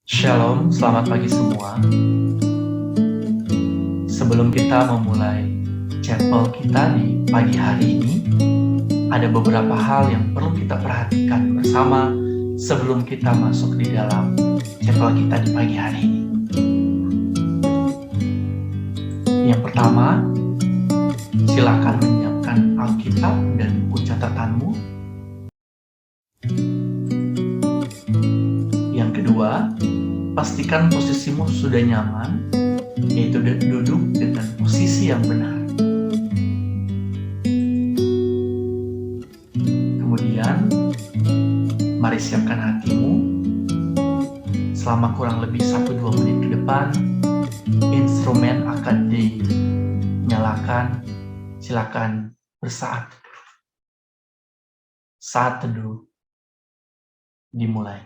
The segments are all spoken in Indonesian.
Shalom, selamat pagi semua. Sebelum kita memulai chapel kita di pagi hari ini, ada beberapa hal yang perlu kita perhatikan bersama sebelum kita masuk di dalam chapel kita di pagi hari ini. Yang pertama, silakan menyiapkan Alkitab dan buku catatanmu. Yang kedua, pastikan posisimu sudah nyaman, yaitu duduk dengan posisi yang benar. Kemudian, mari siapkan hatimu. Selama kurang lebih 1-2 menit ke depan, instrumen akan dinyalakan. Silakan bersaat. Saat teduh dimulai.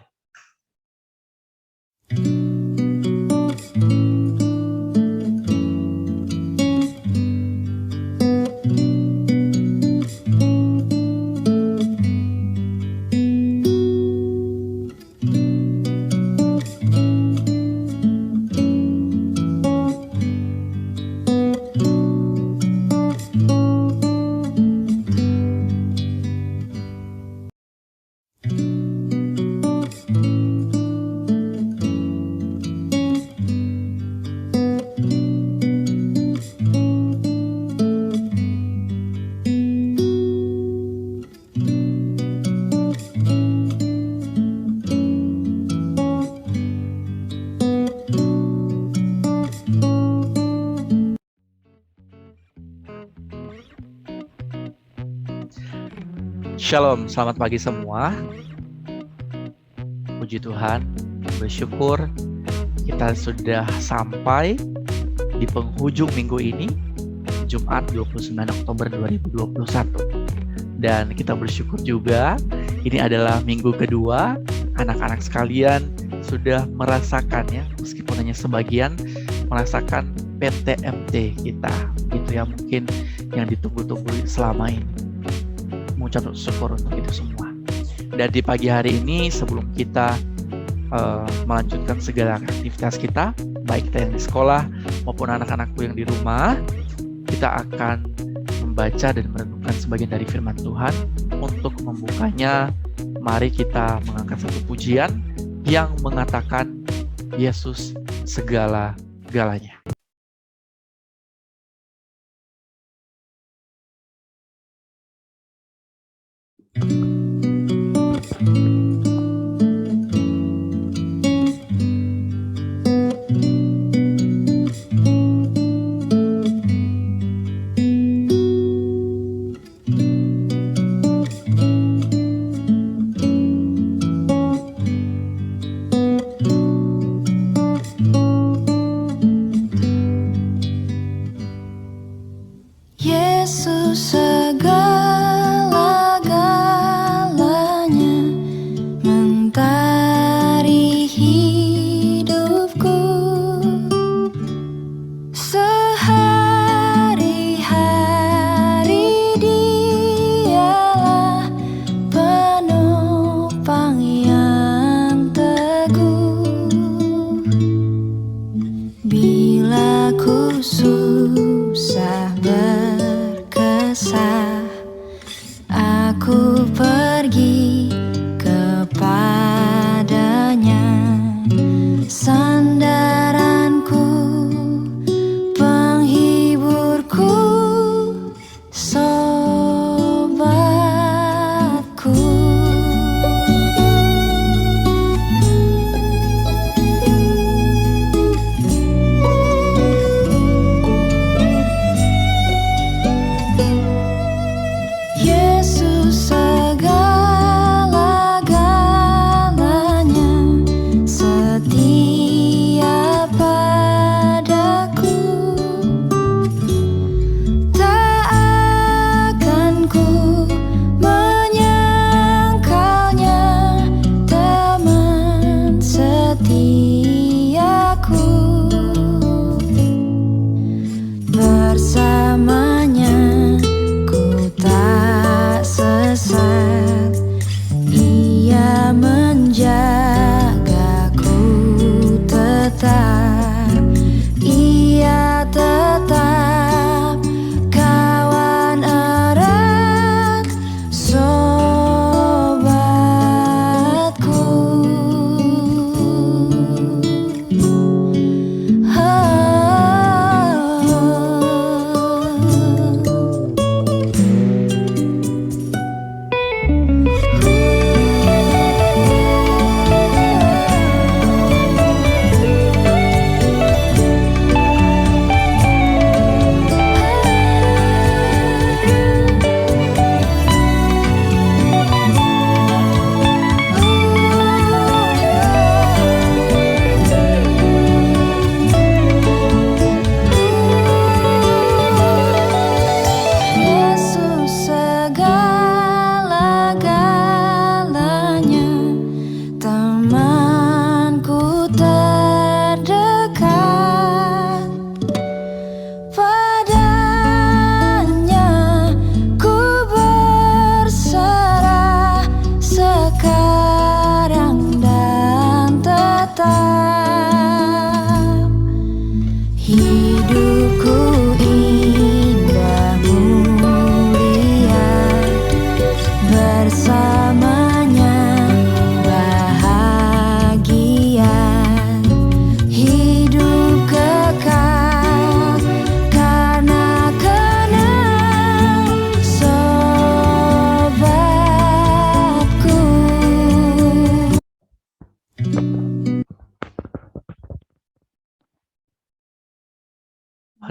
Shalom, selamat pagi semua. Puji Tuhan, bersyukur kita sudah sampai di penghujung minggu ini, Jumat 29 Oktober 2021. Dan kita bersyukur juga, ini adalah minggu kedua, anak-anak sekalian sudah merasakan ya, meskipun hanya sebagian, merasakan PTMT kita. Itu yang mungkin yang ditunggu-tunggu selama ini. Mengucap syukur untuk itu semua. Dan di pagi hari ini sebelum kita melanjutkan segala aktivitas kita, baik kita yang di sekolah maupun anak-anakku yang di rumah, kita akan membaca dan merenungkan sebagian dari firman Tuhan. Untuk membukanya, mari kita mengangkat satu pujian yang mengatakan Yesus segala-galanya.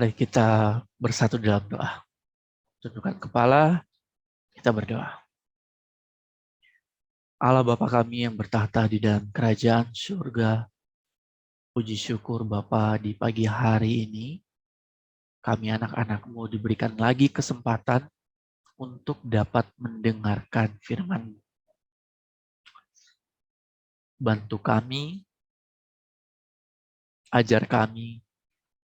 Mari kita bersatu dalam doa. Tundukkan kepala, kita berdoa. Allah Bapa kami yang bertahta di dalam kerajaan surga, puji syukur Bapa di pagi hari ini, kami anak-anak-Mu diberikan lagi kesempatan untuk dapat mendengarkan firman-Mu. Bantu kami, ajar kami,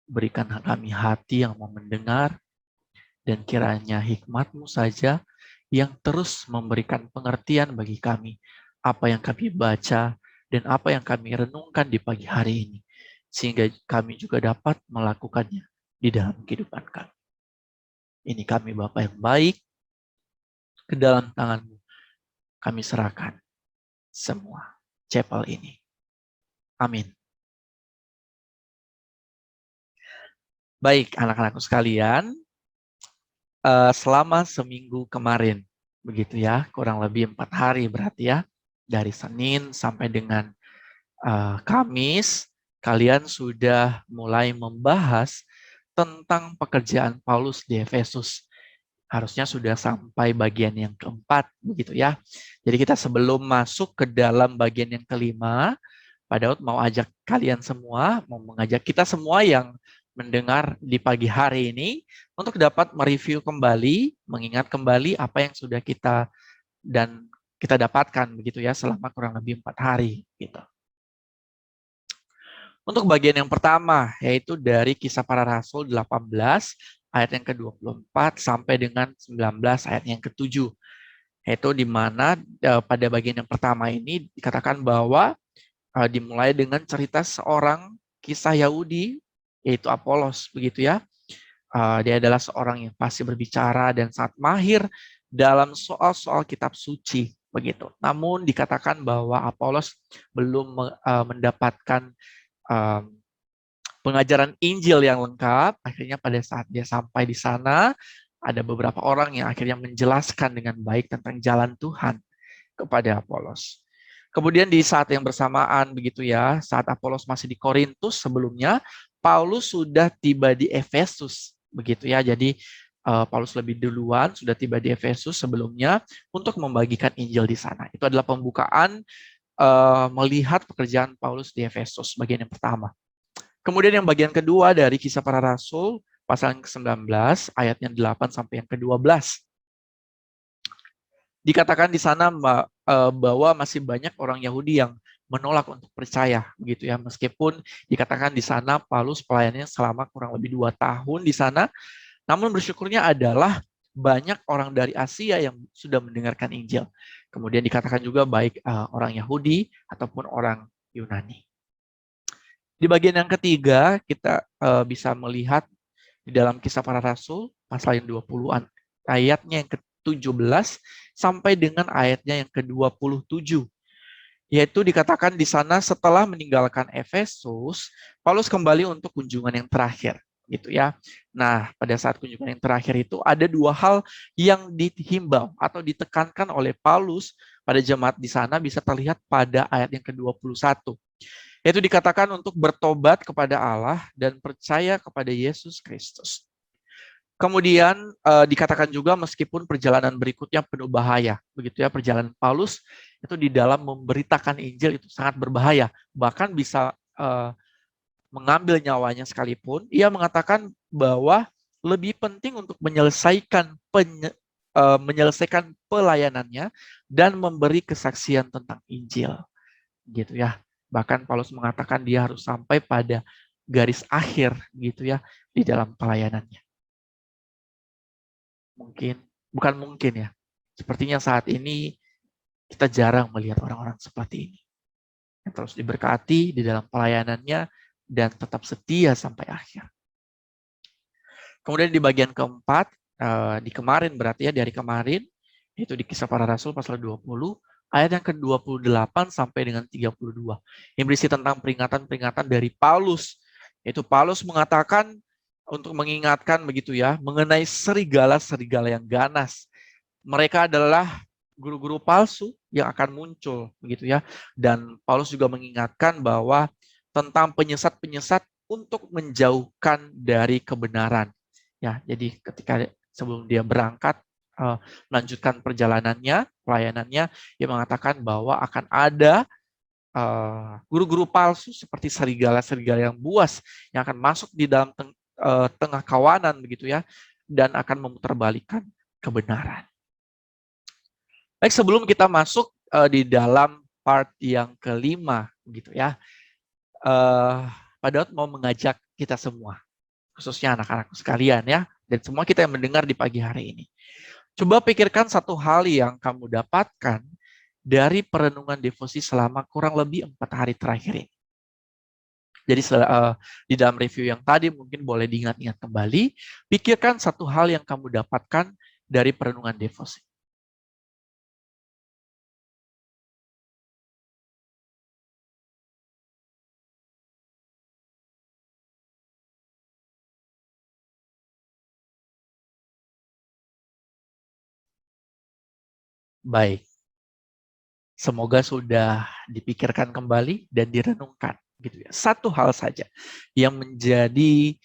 berikan kami hati yang mau mendengar, dan kiranya hikmat-Mu saja yang terus memberikan pengertian bagi kami, apa yang kami baca dan apa yang kami renungkan di pagi hari ini, sehingga kami juga dapat melakukannya di dalam kehidupan kami. Ini kami Bapa yang baik, ke dalam tangan-Mu kami serahkan semua chapel ini. Amin. Baik, anak-anakku sekalian, selama seminggu kemarin, begitu ya, kurang lebih 4 hari berarti ya, dari Senin sampai dengan Kamis, kalian sudah mulai membahas tentang pekerjaan Paulus di Efesus. Harusnya sudah sampai bagian yang keempat, begitu ya. Jadi kita sebelum masuk ke dalam bagian yang kelima, Pak Daud mau ajak kalian semua, mau mengajak kita semua yang mendengar di pagi hari ini untuk dapat mereview kembali, mengingat kembali apa yang sudah kita dapatkan begitu ya selama kurang lebih 4 hari gitu. Untuk bagian yang pertama yaitu dari Kisah Para Rasul 18 ayat yang ke-24 sampai dengan 19 ayat yang ke-7. Yaitu di mana pada bagian yang pertama ini dikatakan bahwa dimulai dengan cerita seorang kisah Yahudi, yaitu Apolos, begitu ya. Dia adalah seorang yang pasti berbicara dan sangat mahir dalam soal-soal kitab suci, begitu. Namun dikatakan bahwa Apolos belum mendapatkan pengajaran Injil yang lengkap. Akhirnya pada saat dia sampai di sana, ada beberapa orang yang akhirnya menjelaskan dengan baik tentang jalan Tuhan kepada Apolos. Kemudian di saat yang bersamaan begitu ya, saat Apolos masih di Korintus sebelumnya, Paulus sudah tiba di Efesus begitu ya. Jadi Paulus lebih duluan sudah tiba di Efesus sebelumnya untuk membagikan Injil di sana. Itu adalah pembukaan melihat pekerjaan Paulus di Efesus bagian yang pertama. Kemudian yang bagian kedua dari Kisah Para Rasul pasal yang ke-19 ayatnya 8 sampai yang ke-12. Dikatakan di sana bahwa masih banyak orang Yahudi yang menolak untuk percaya, begitu ya. Meskipun dikatakan di sana Paulus pelayanannya selama kurang lebih 2 tahun di sana, namun bersyukurnya adalah banyak orang dari Asia yang sudah mendengarkan Injil. Kemudian dikatakan juga baik orang Yahudi ataupun orang Yunani. Di bagian yang ketiga kita bisa melihat di dalam Kisah Para Rasul pasal yang 20-an, ayatnya yang ke-17 sampai dengan ayatnya yang ke-27. Yaitu dikatakan di sana setelah meninggalkan Efesus, Paulus kembali untuk kunjungan yang terakhir, gitu ya. Nah, pada saat kunjungan yang terakhir itu ada 2 hal yang dihimbau atau ditekankan oleh Paulus pada jemaat di sana bisa terlihat pada ayat yang ke-21. Yaitu dikatakan untuk bertobat kepada Allah dan percaya kepada Yesus Kristus. Kemudian dikatakan juga meskipun perjalanan berikutnya penuh bahaya, begitu ya, perjalanan Paulus itu di dalam memberitakan Injil itu sangat berbahaya, bahkan bisa mengambil nyawanya sekalipun. Ia mengatakan bahwa lebih penting untuk menyelesaikan pelayanannya dan memberi kesaksian tentang Injil, gitu ya. Bahkan Paulus mengatakan dia harus sampai pada garis akhir, gitu ya, di dalam pelayanannya. Bukan mungkin ya. Sepertinya saat ini kita jarang melihat orang-orang seperti ini. Yang terus diberkati di dalam pelayanannya dan tetap setia sampai akhir. Kemudian di bagian keempat, di kemarin berarti ya, dari kemarin, itu di Kisah Para Rasul pasal 20, ayat yang ke-28 sampai dengan 32. Yang berisi tentang peringatan-peringatan dari Paulus. Yaitu Paulus mengatakan untuk mengingatkan begitu ya, mengenai serigala-serigala yang ganas. Mereka adalah guru-guru palsu yang akan muncul begitu ya. Dan Paulus juga mengingatkan bahwa tentang penyesat-penyesat untuk menjauhkan dari kebenaran. Ya, jadi ketika sebelum dia berangkat melanjutkan perjalanannya, pelayanannya, dia mengatakan bahwa akan ada guru-guru palsu seperti serigala-serigala yang buas yang akan masuk di dalam tengah kawanan begitu ya, dan akan memutarbalikkan kebenaran. Baik, sebelum kita masuk di dalam part yang kelima begitu ya, Pak Daud mau mengajak kita semua, khususnya anak-anakku sekalian ya, dan semua kita yang mendengar di pagi hari ini. Coba pikirkan satu hal yang kamu dapatkan dari perenungan devosi selama kurang lebih 4 hari terakhir ini. Jadi di dalam review yang tadi mungkin boleh diingat-ingat kembali, pikirkan satu hal yang kamu dapatkan dari perenungan devosi. Baik, semoga sudah dipikirkan kembali dan direnungkan. Gitu ya. Satu hal saja yang menjadi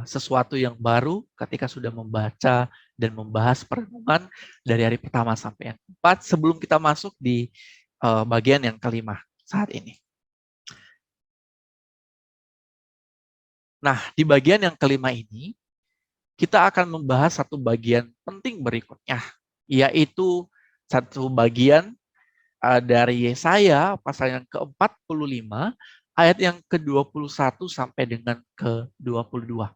sesuatu yang baru ketika sudah membaca dan membahas perenungan dari hari pertama sampai yang keempat sebelum kita masuk di bagian yang kelima saat ini. Nah, di bagian yang kelima ini, kita akan membahas satu bagian penting berikutnya, yaitu satu bagian dari Yesaya pasal yang ke-45 ayat yang ke-21 sampai dengan ke-22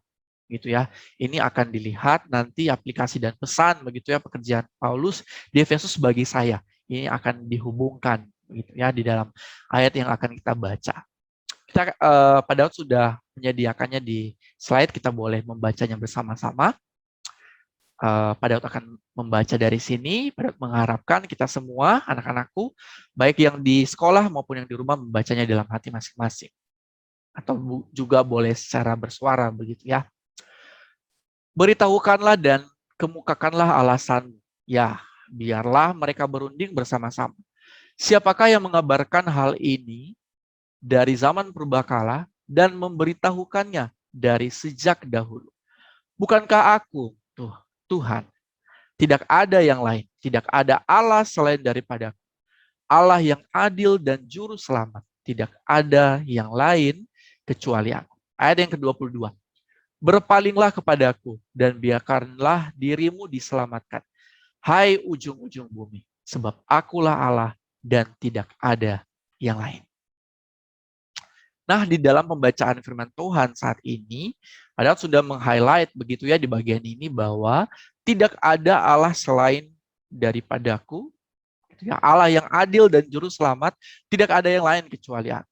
gitu ya. Ini akan dilihat nanti aplikasi dan pesan begitu ya, pekerjaan Paulus di Efesus bagi saya. Ini akan dihubungkan begitu ya di dalam ayat yang akan kita baca. Kita Pak Daud sudah menyediakannya di slide, kita boleh membacanya bersama-sama. Pak Daud akan membaca dari sini. Pak Daud mengharapkan kita semua, anak-anakku, baik yang di sekolah maupun yang di rumah, membacanya dalam hati masing-masing. Atau juga boleh secara bersuara begitu ya. Beritahukanlah dan kemukakanlah alasan. Ya, biarlah mereka berunding bersama-sama. Siapakah yang mengabarkan hal ini dari zaman purbakala dan memberitahukannya dari sejak dahulu? Bukankah aku, Tuhan, tidak ada yang lain, tidak ada Allah selain daripada Allah yang adil dan juru selamat. Tidak ada yang lain kecuali aku. Ayat yang ke-22. Berpalinglah kepadaku dan biarkanlah dirimu diselamatkan. Hai ujung-ujung bumi, sebab akulah Allah dan tidak ada yang lain. Nah, di dalam pembacaan firman Tuhan saat ini, padahal sudah meng-highlight begitu ya di bagian ini bahwa tidak ada Allah selain daripadaku, gitu ya. Allah yang adil dan juru selamat, tidak ada yang lain kecuali aku.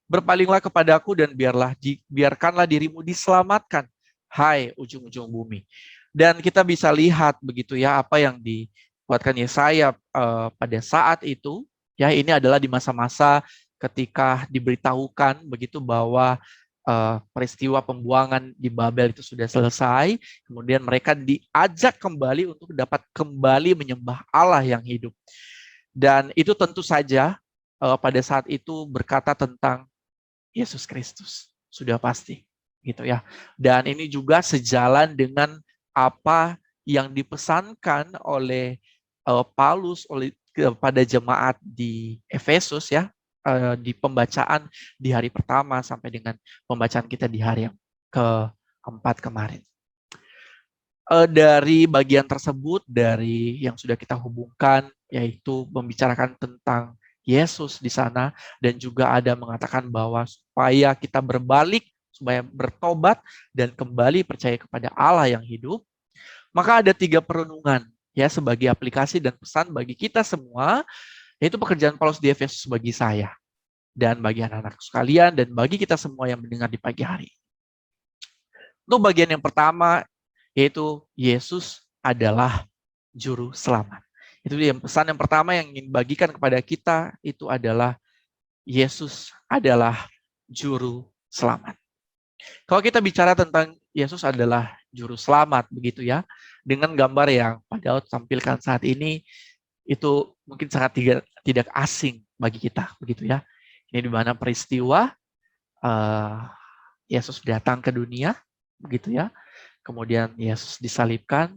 Berpalinglah kepadaku dan biarkanlah dirimu diselamatkan, hai ujung-ujung bumi. Dan kita bisa lihat begitu ya apa yang dibuatkan Yesaya pada saat itu, ya ini adalah di masa-masa ketika diberitahukan begitu bahwa peristiwa pembuangan di Babel itu sudah selesai, kemudian mereka diajak kembali untuk dapat kembali menyembah Allah yang hidup. Dan itu tentu saja pada saat itu berkata tentang Yesus Kristus, sudah pasti gitu ya. Dan ini juga sejalan dengan apa yang dipesankan oleh Paulus kepada jemaat di Efesus ya, di pembacaan di hari pertama sampai dengan pembacaan kita di hari yang keempat kemarin. Dari bagian tersebut, dari yang sudah kita hubungkan, yaitu membicarakan tentang Yesus di sana, dan juga ada mengatakan bahwa supaya kita berbalik, supaya bertobat, dan kembali percaya kepada Allah yang hidup, maka ada 3 perenungan ya sebagai aplikasi dan pesan bagi kita semua, yaitu pekerjaan Paulus di Efesus bagi saya, dan bagi anak-anak sekalian, dan bagi kita semua yang mendengar di pagi hari. Untuk bagian yang pertama, yaitu Yesus adalah juru selamat. Itu dia pesan yang pertama yang ingin bagikan kepada kita, itu adalah Yesus adalah juru selamat. Kalau kita bicara tentang Yesus adalah juru selamat begitu ya, dengan gambar yang Pak Daud tampilkan saat ini, itu mungkin sangat tidak asing bagi kita begitu ya. Ini di mana peristiwa Yesus datang ke dunia, begitu ya. Kemudian Yesus disalibkan,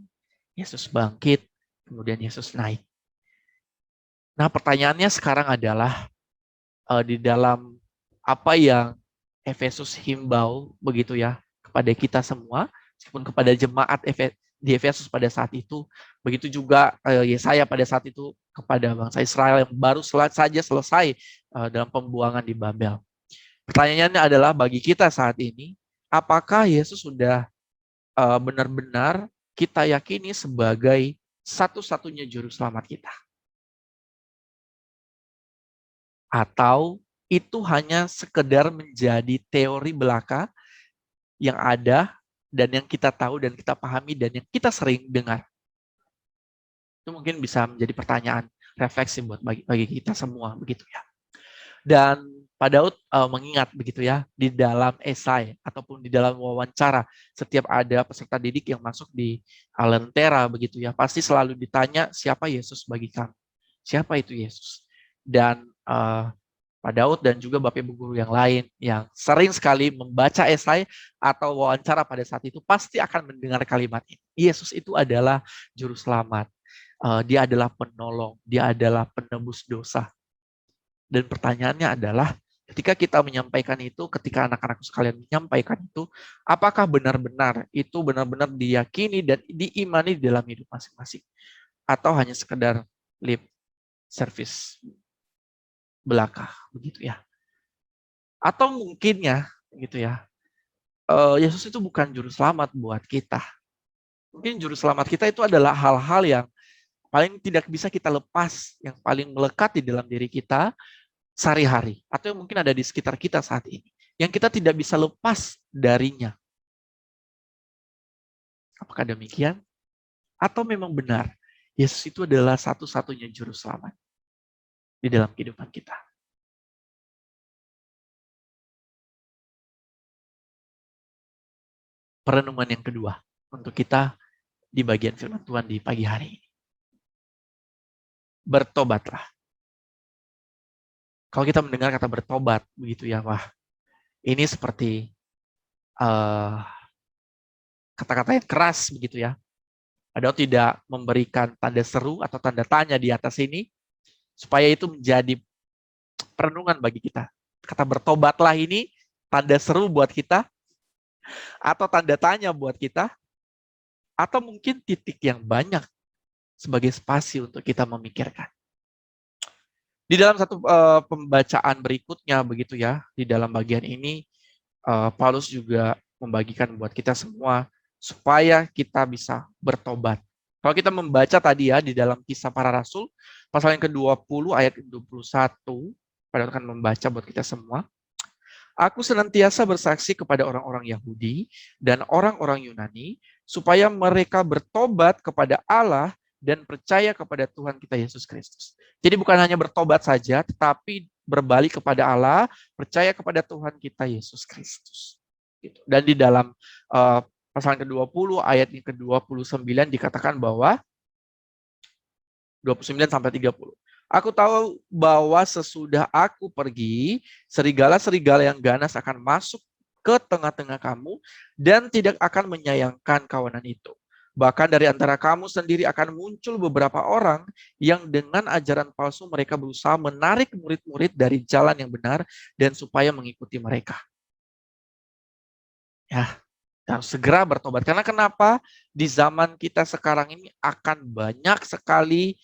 Yesus bangkit, kemudian Yesus naik. Nah, pertanyaannya sekarang adalah di dalam apa yang Efesus himbau begitu ya kepada kita semua, meskipun kepada jemaat di Efesus pada saat itu, begitu juga Yesaya pada saat itu kepada bangsa Israel yang baru saja selesai dalam pembuangan di Babel. Pertanyaannya adalah bagi kita saat ini, apakah Yesus sudah benar-benar kita yakini sebagai satu-satunya juru selamat kita? Atau itu hanya sekedar menjadi teori belaka yang ada dan yang kita tahu dan kita pahami dan yang kita sering dengar? Itu mungkin bisa menjadi pertanyaan refleksi buat bagi kita semua begitu ya. Dan Pak Daud mengingat begitu ya, di dalam esai ataupun di dalam wawancara, setiap ada peserta didik yang masuk di Lentera begitu ya, pasti selalu ditanya siapa Yesus bagi kamu, siapa itu Yesus. Dan Pak Daud dan juga Bapak Ibu guru yang lain yang sering sekali membaca esai atau wawancara pada saat itu pasti akan mendengar kalimat ini. Yesus itu adalah juru selamat, dia adalah penolong, dia adalah penebus dosa. Dan pertanyaannya adalah, ketika kita menyampaikan itu, ketika anak-anakku sekalian menyampaikan itu, apakah benar-benar itu benar-benar diyakini dan diimani di dalam hidup masing-masing? Atau hanya sekedar lip service belaka, begitu ya? Atau mungkinnya, gitu ya, Yesus itu bukan juru selamat buat kita. Mungkin juru selamat kita itu adalah hal-hal yang paling tidak bisa kita lepas, yang paling melekat di dalam diri kita, sehari-hari, atau yang mungkin ada di sekitar kita saat ini, yang kita tidak bisa lepas darinya. Apakah demikian? Atau memang benar, Yesus itu adalah satu-satunya juru selamat di dalam kehidupan kita? Perenungan yang kedua untuk kita di bagian firman Tuhan di pagi hari ini. Bertobatlah. Kalau kita mendengar kata bertobat, begitu ya, wah, ini seperti kata-kata yang keras, begitu ya. Padahal tidak memberikan tanda seru atau tanda tanya di atas ini, supaya itu menjadi perenungan bagi kita. Kata bertobatlah ini tanda seru buat kita, atau tanda tanya buat kita, atau mungkin titik yang banyak sebagai spasi untuk kita memikirkan. Di dalam satu pembacaan berikutnya, begitu ya, di dalam bagian ini, Paulus juga membagikan buat kita semua supaya kita bisa bertobat. Kalau kita membaca tadi ya di dalam Kisah Para Rasul, pasal yang ke-20 ayat 21, pada akan membaca buat kita semua. Aku senantiasa bersaksi kepada orang-orang Yahudi dan orang-orang Yunani supaya mereka bertobat kepada Allah dan percaya kepada Tuhan kita Yesus Kristus. Jadi bukan hanya bertobat saja, tetapi berbalik kepada Allah, percaya kepada Tuhan kita Yesus Kristus. Dan di dalam pasal ke-20 ayat yang ke-29 dikatakan bahwa 29 sampai 30. Aku tahu bahwa sesudah aku pergi, serigala-serigala yang ganas akan masuk ke tengah-tengah kamu dan tidak akan menyayangkan kawanan itu. Bahkan dari antara kamu sendiri akan muncul beberapa orang yang dengan ajaran palsu mereka berusaha menarik murid-murid dari jalan yang benar dan supaya mengikuti mereka. Ya, harus segera bertobat. Karena kenapa? Di zaman kita sekarang ini akan banyak sekali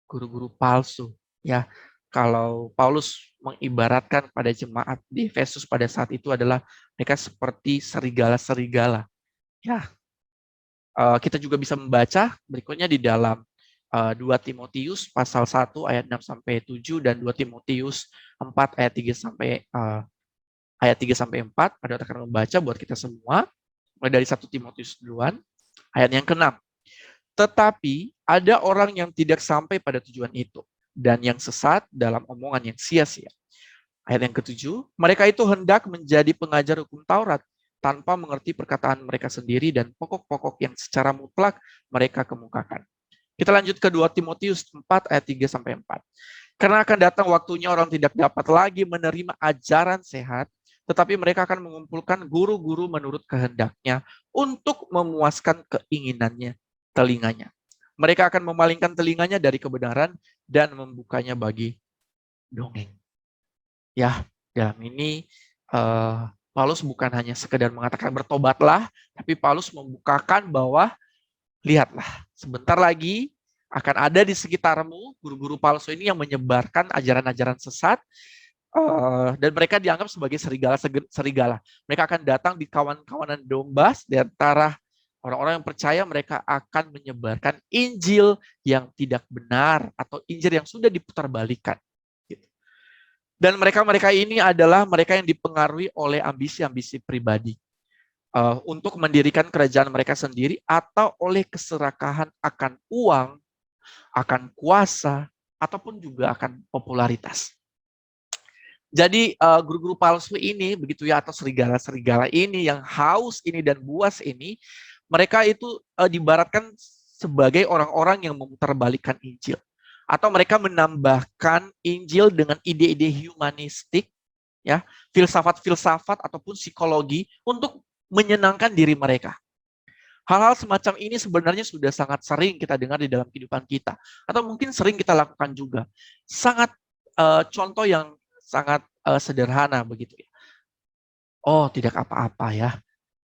guru-guru palsu. Ya, kalau Paulus mengibaratkan pada jemaat di Efesus pada saat itu adalah mereka seperti serigala-serigala. Ya, kita juga bisa membaca berikutnya di dalam 2 Timotius pasal 1 ayat 6 sampai 7 dan 2 Timotius 4 ayat 3 sampai 4. Pada akan membaca buat kita semua mulai dari 1 Timotius duluan ayat yang ke-6. Tetapi ada orang yang tidak sampai pada tujuan itu dan yang sesat dalam omongan yang sia-sia. Ayat yang ke-7, mereka itu hendak menjadi pengajar hukum Taurat tanpa mengerti perkataan mereka sendiri dan pokok-pokok yang secara mutlak mereka kemukakan. Kita lanjut ke 2 Timotius 4 ayat 3 sampai 4. Karena akan datang waktunya orang tidak dapat lagi menerima ajaran sehat, tetapi mereka akan mengumpulkan guru-guru menurut kehendaknya untuk memuaskan keinginannya, telinganya. Mereka akan memalingkan telinganya dari kebenaran dan membukanya bagi dongeng. Ya, dalam ini Paulus bukan hanya sekedar mengatakan bertobatlah, tapi Paulus membukakan bahwa lihatlah, sebentar lagi akan ada di sekitarmu guru-guru palsu ini yang menyebarkan ajaran-ajaran sesat, dan mereka dianggap sebagai serigala. Mereka akan datang di kawan-kawanan domba, di antara orang-orang yang percaya mereka akan menyebarkan Injil yang tidak benar atau Injil yang sudah diputarbalikan. Dan mereka-mereka ini adalah mereka yang dipengaruhi oleh ambisi-ambisi pribadi untuk mendirikan kerajaan mereka sendiri atau oleh keserakahan akan uang, akan kuasa, ataupun juga akan popularitas. Jadi guru-guru palsu ini begitu ya, atau serigala-serigala ini yang haus ini dan buas ini, mereka itu diibaratkan sebagai orang-orang yang memutarbalikkan Injil. Atau mereka menambahkan Injil dengan ide-ide humanistik, ya, filsafat-filsafat ataupun psikologi untuk menyenangkan diri mereka. Hal-hal semacam ini sebenarnya sudah sangat sering kita dengar di dalam kehidupan kita, atau mungkin sering kita lakukan juga. Sangat contoh yang sangat sederhana begitu ya. Oh, tidak apa-apa ya.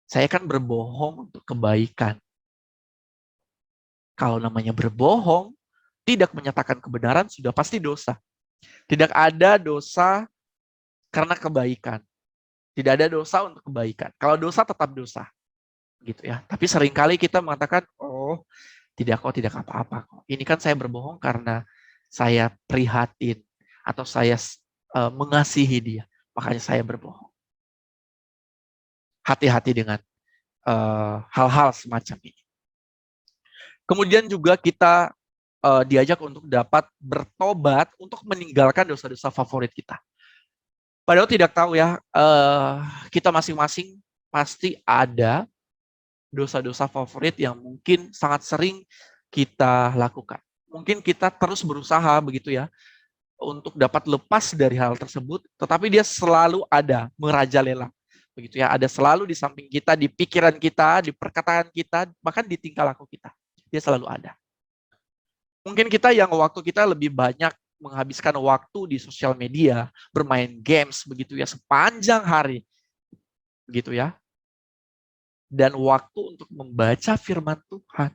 Saya kan berbohong untuk kebaikan. Kalau namanya berbohong, tidak menyatakan kebenaran sudah pasti dosa. Tidak ada dosa karena kebaikan. Tidak ada dosa untuk kebaikan. Kalau dosa tetap dosa. Gitu ya. Tapi seringkali kita mengatakan, oh, tidak apa-apa kok. Ini kan saya berbohong karena saya prihatin atau saya mengasihi dia. Makanya saya berbohong. Hati-hati dengan hal-hal semacam ini. Kemudian juga kita diajak untuk dapat bertobat untuk meninggalkan dosa-dosa favorit kita. Padahal tidak tahu ya, kita masing-masing pasti ada dosa-dosa favorit yang mungkin sangat sering kita lakukan. Mungkin kita terus berusaha begitu ya untuk dapat lepas dari hal tersebut, tetapi dia selalu ada, merajalela. Begitu ya, ada selalu di samping kita, di pikiran kita, di perkataan kita, bahkan di tingkah laku kita. Dia selalu ada. Mungkin kita yang waktu kita lebih banyak menghabiskan waktu di sosial media, bermain games begitu ya sepanjang hari. Begitu ya. Dan waktu untuk membaca firman Tuhan,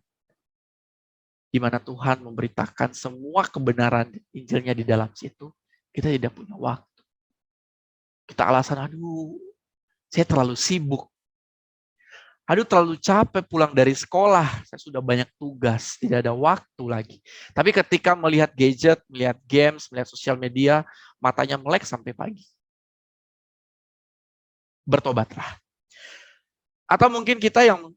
di mana Tuhan memberitakan semua kebenaran Injilnya di dalam situ, kita tidak punya waktu. Kita alasan, aduh, saya terlalu sibuk. Aduh, terlalu capek pulang dari sekolah, saya sudah banyak tugas, tidak ada waktu lagi. Tapi ketika melihat gadget, melihat games, melihat sosial media, matanya melek sampai pagi. Bertobatlah. Atau mungkin kita yang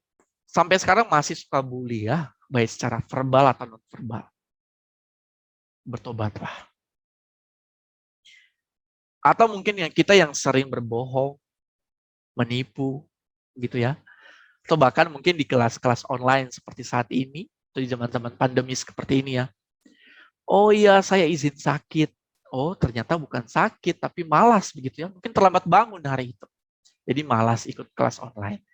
sampai sekarang masih suka bully ya, baik secara verbal atau non-verbal. Bertobatlah. Atau mungkin kita yang sering berbohong, menipu, gitu ya. Atau bahkan mungkin di kelas-kelas online seperti saat ini, atau di zaman-zaman pandemi seperti ini ya. Oh iya, saya izin sakit. Oh, ternyata bukan sakit, tapi malas begitu ya. Mungkin terlambat bangun hari itu. Jadi malas ikut kelas online.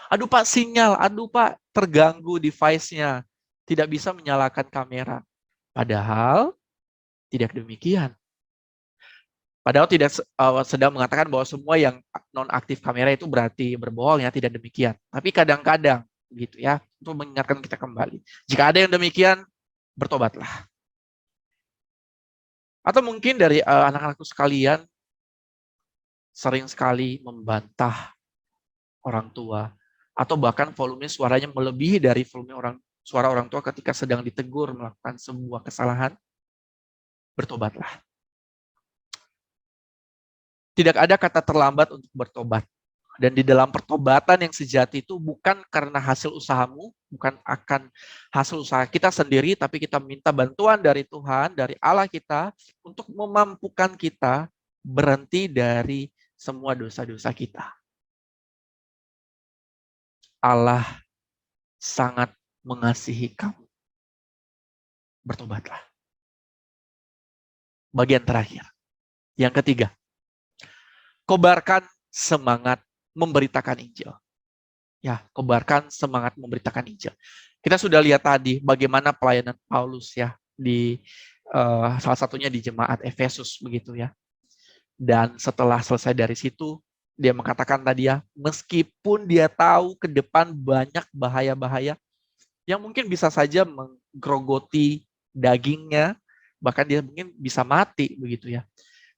Aduh Pak, sinyal. Aduh Pak, terganggu device-nya. Tidak bisa menyalakan kamera. Padahal tidak demikian. Padahal tidak sedang mengatakan bahwa semua yang non-aktif kamera itu berarti berbohong ya, tidak demikian. Tapi kadang-kadang gitu ya, untuk mengingatkan kita kembali. Jika ada yang demikian, bertobatlah. Atau mungkin dari anak-anakku sekalian sering sekali membantah orang tua atau bahkan volume suaranya melebihi dari volume suara orang tua ketika sedang ditegur melakukan sebuah kesalahan. Bertobatlah. Tidak ada kata terlambat untuk bertobat. Dan di dalam pertobatan yang sejati itu bukan karena hasil usahamu, bukan akan hasil usaha kita sendiri, tapi kita minta bantuan dari Tuhan, dari Allah kita, untuk memampukan kita berhenti dari semua dosa-dosa kita. Allah sangat mengasihi kamu. Bertobatlah. Bagian terakhir. Yang ketiga. Kobarkan semangat memberitakan Injil. Ya, kobarkan semangat memberitakan Injil. Kita sudah lihat tadi bagaimana pelayanan Paulus ya di salah satunya di jemaat Efesus begitu ya. Dan setelah selesai dari situ, dia mengatakan tadi ya, meskipun dia tahu ke depan banyak bahaya-bahaya yang mungkin bisa saja menggerogoti dagingnya, bahkan dia mungkin bisa mati begitu ya.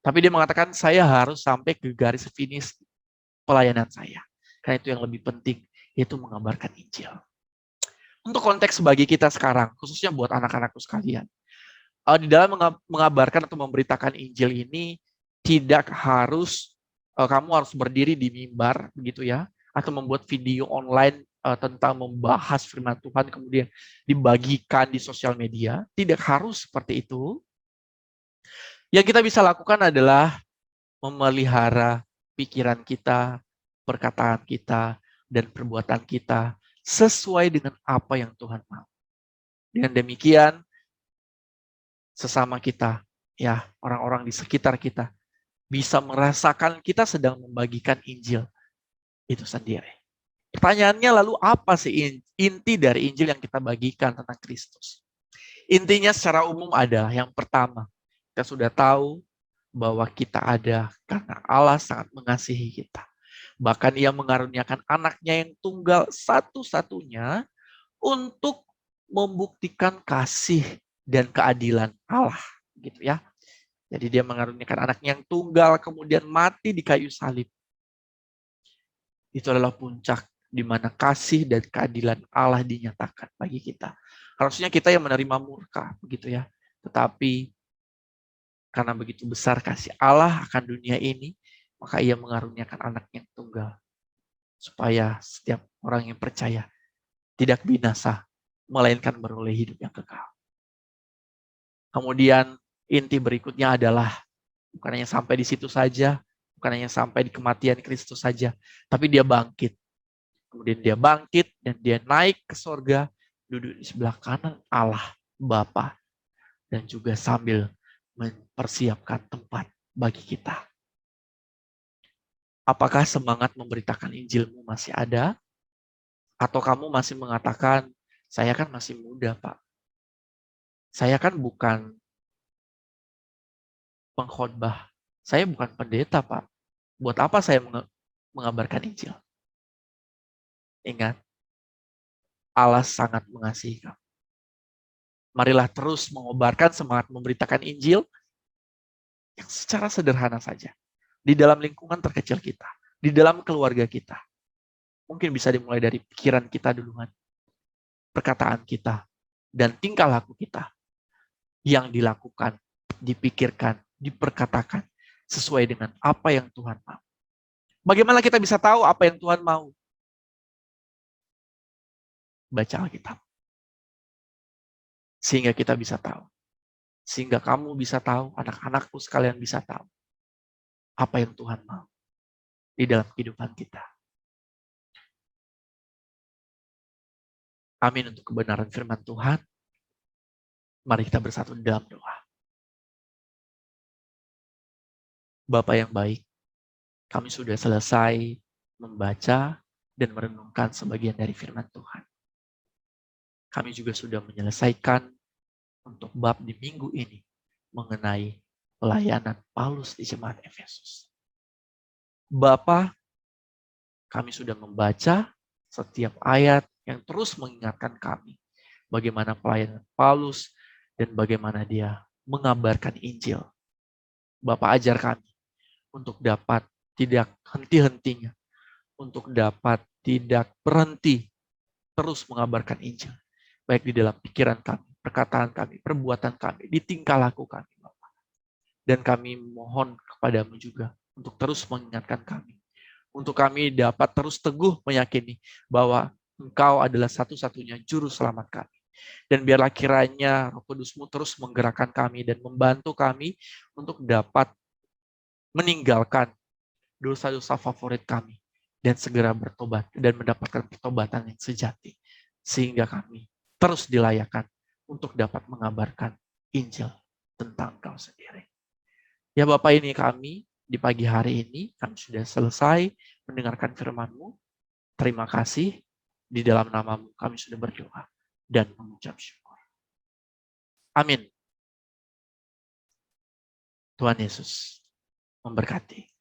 Tapi dia mengatakan saya harus sampai ke garis finish pelayanan saya. Karena itu yang lebih penting, yaitu mengabarkan Injil. Untuk konteks bagi kita sekarang, khususnya buat anak-anakku sekalian, di dalam mengabarkan atau memberitakan Injil ini tidak harus kamu harus berdiri di mimbar begitu ya, atau membuat video online tentang membahas firman Tuhan kemudian dibagikan di sosial media. Tidak harus seperti itu. Yang kita bisa lakukan adalah memelihara pikiran kita, perkataan kita, dan perbuatan kita sesuai dengan apa yang Tuhan mau. Dengan demikian, sesama kita, ya orang-orang di sekitar kita, bisa merasakan kita sedang membagikan Injil itu sendiri. Pertanyaannya lalu apa sih inti dari Injil yang kita bagikan tentang Kristus? Intinya secara umum ada, yang pertama, kita sudah tahu bahwa kita ada karena Allah sangat mengasihi kita. Bahkan ia mengaruniakan anaknya yang tunggal satu-satunya untuk membuktikan kasih dan keadilan Allah, gitu ya. Jadi dia mengaruniakan anaknya yang tunggal kemudian mati di kayu salib. Itu adalah puncak di mana kasih dan keadilan Allah dinyatakan bagi kita. Harusnya kita yang menerima murka, begitu ya. Tetapi karena begitu besar kasih Allah akan dunia ini, maka ia mengaruniakan anak yang tunggal supaya setiap orang yang percaya tidak binasa, melainkan beroleh hidup yang kekal. Kemudian inti berikutnya adalah bukan hanya sampai di situ saja, bukan hanya sampai di kematian Kristus saja, tapi dia bangkit. Kemudian dia bangkit dan dia naik ke sorga, duduk di sebelah kanan Allah Bapa, dan juga sambil mempersiapkan tempat bagi kita. Apakah semangat memberitakan Injilmu masih ada? Atau kamu masih mengatakan, saya kan masih muda, Pak. Saya kan bukan pengkhotbah. Saya bukan pendeta, Pak. Buat apa saya mengabarkan Injil? Ingat, Allah sangat mengasihi kamu. Marilah terus mengobarkan semangat memberitakan Injil yang secara sederhana saja. Di dalam lingkungan terkecil kita. Di dalam keluarga kita. Mungkin bisa dimulai dari pikiran kita duluan. Perkataan kita. Dan tingkah laku kita. Yang dilakukan, dipikirkan, diperkatakan sesuai dengan apa yang Tuhan mau. Bagaimana kita bisa tahu apa yang Tuhan mau? Baca Alkitab. Sehingga kita bisa tahu. Sehingga kamu bisa tahu, anak-anakku sekalian bisa tahu apa yang Tuhan mau di dalam kehidupan kita. Amin untuk kebenaran firman Tuhan. Mari kita bersatu dalam doa. Bapa yang baik, kami sudah selesai membaca dan merenungkan sebagian dari firman Tuhan. Kami juga sudah menyelesaikan untuk bab di minggu ini mengenai pelayanan Paulus di jemaat Efesus. Bapa, kami sudah membaca setiap ayat yang terus mengingatkan kami bagaimana pelayanan Paulus dan bagaimana dia mengabarkan Injil. Bapa, ajar kami untuk dapat tidak henti-hentinya, untuk dapat tidak berhenti terus mengabarkan Injil. Baik di dalam pikiran kami, perkataan kami, perbuatan kami, di tingkah laku kami, Bapak. Dan kami mohon kepadamu juga untuk terus mengingatkan kami. Untuk kami dapat terus teguh meyakini bahwa Engkau adalah satu-satunya juru selamat kami. Dan biarlah kiranya Roh Kudus-Mu terus menggerakkan kami dan membantu kami untuk dapat meninggalkan dosa-dosa favorit kami dan segera bertobat dan mendapatkan pertobatan yang sejati. Sehingga kami terus dilayakan untuk dapat mengabarkan Injil tentang Engkau sendiri. Ya Bapak, ini kami di pagi hari ini kami sudah selesai mendengarkan firman-Mu. Terima kasih. Di dalam nama-Mu kami sudah berdoa dan mengucap syukur. Amin. Tuhan Yesus memberkati.